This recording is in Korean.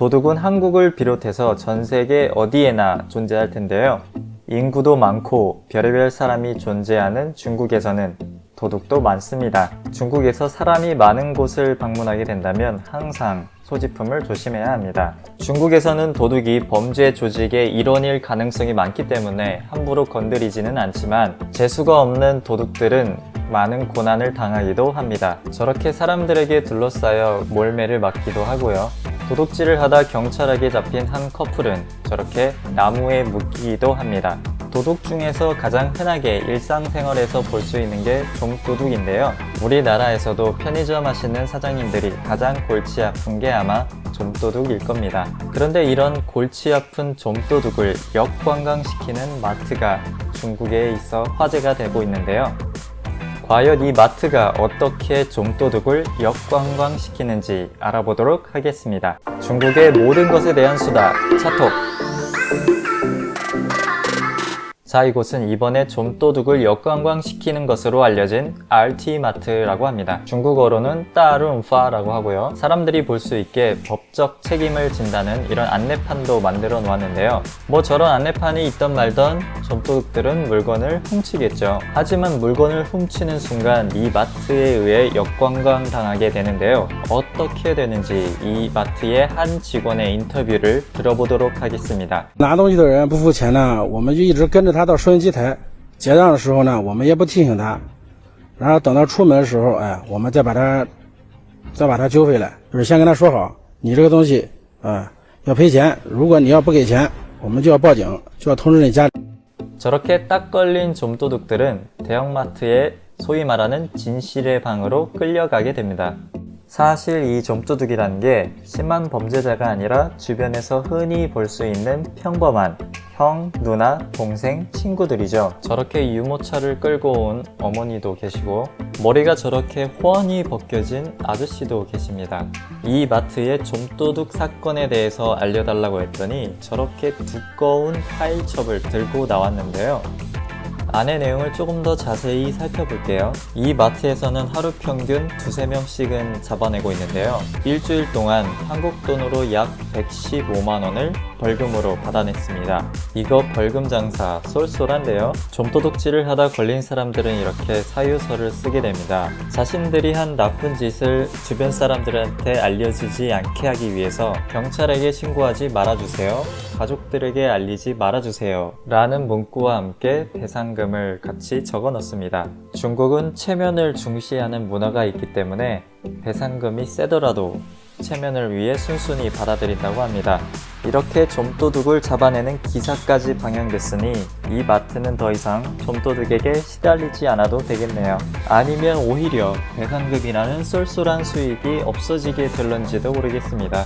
도둑은 한국을 비롯해서 전 세계 어디에나 존재할 텐데요. 인구도 많고 별의별 사람이 존재하는 중국에서는 도둑도 많습니다. 중국에서 사람이 많은 곳을 방문하게 된다면 항상 소지품을 조심해야 합니다. 중국에서는 도둑이 범죄 조직의 일원일 가능성이 많기 때문에 함부로 건드리지는 않지만 재수가 없는 도둑들은 많은 고난을 당하기도 합니다. 저렇게 사람들에게 둘러싸여 몰매를 맞기도 하고요. 도둑질을 하다 경찰에게 잡힌 한 커플은 저렇게 나무에 묶이기도 합니다. 도둑 중에서 가장 흔하게 일상생활에서 볼 수 있는 게 좀도둑인데요. 우리나라에서도 편의점 하시는 사장님들이 가장 골치 아픈 게 아마 좀도둑일 겁니다. 그런데 이런 골치 아픈 좀도둑을 역관광시키는 마트가 중국에 있어 화제가 되고 있는데요. 과연 이 마트가 어떻게 좀도둑을 역관광시키는지 알아보도록 하겠습니다. 중국의 모든 것에 대한 수다, 차톡! 자, 이곳은 이번에 좀도둑을 역관광시키는 것으로 알려진 RT마트라고 합니다. 중국어로는 따룬파라고 하고요. 사람들이 볼 수 있게 법적 책임을 진다는 이런 안내판도 만들어 놓았는데요. 뭐 저런 안내판이 있던 말던 좀도둑들은 물건을 훔치겠죠. 하지만 물건을 훔치는 순간 이 마트에 의해 역관광 당하게 되는데요. 어떻게 되는지 이 마트의 한 직원의 인터뷰를 들어보도록 하겠습니다. 拿东西的人不付钱呢，我们就一直跟着他到收银机台结账的时候呢，我们也不提醒他，然后等到出门的时候，我们再把他揪回来，就是先跟他说好，你这个东西要赔钱，如果你要不给钱，我们就要报警，就要通知你家里。 저렇게 딱 걸린 좀도둑들은 대형마트의 소위 말하는 진실의 방으로 끌려가게 됩니다. 사실 이 좀도둑이라는 게 심한 범죄자가 아니라 주변에서 흔히 볼 수 있는 평범한 형, 누나, 동생, 친구들이죠. 저렇게 유모차를 끌고 온 어머니도 계시고 머리가 저렇게 훤히 벗겨진 아저씨도 계십니다. 이 마트의 좀도둑 사건에 대해서 알려달라고 했더니 저렇게 두꺼운 파일첩을 들고 나왔는데요. 안의 내용을 조금 더 자세히 살펴볼게요. 이 마트에서는 하루 평균 2~3명씩은 잡아내고 있는데요. 일주일 동안 한국 돈으로 약 115만원을 벌금으로 받아냈습니다. 이거 벌금 장사 쏠쏠한데요. 좀도둑질을 하다 걸린 사람들은 이렇게 사유서를 쓰게 됩니다. 자신들이 한 나쁜 짓을 주변 사람들한테 알려지지 않게 하기 위해서 경찰에게 신고하지 말아주세요. 가족들에게 알리지 말아주세요. 라는 문구와 함께 배상금을 같이 적어 넣습니다. 중국은 체면을 중시하는 문화가 있기 때문에 배상금이 세더라도 체면을 위해 순순히 받아들인다고 합니다. 이렇게 좀도둑을 잡아내는 기사까지 방영됐으니 이 마트는 더 이상 좀도둑에게 시달리지 않아도 되겠네요. 아니면 오히려 배상금이라는 쏠쏠한 수익이 없어지게 될런지도 모르겠습니다.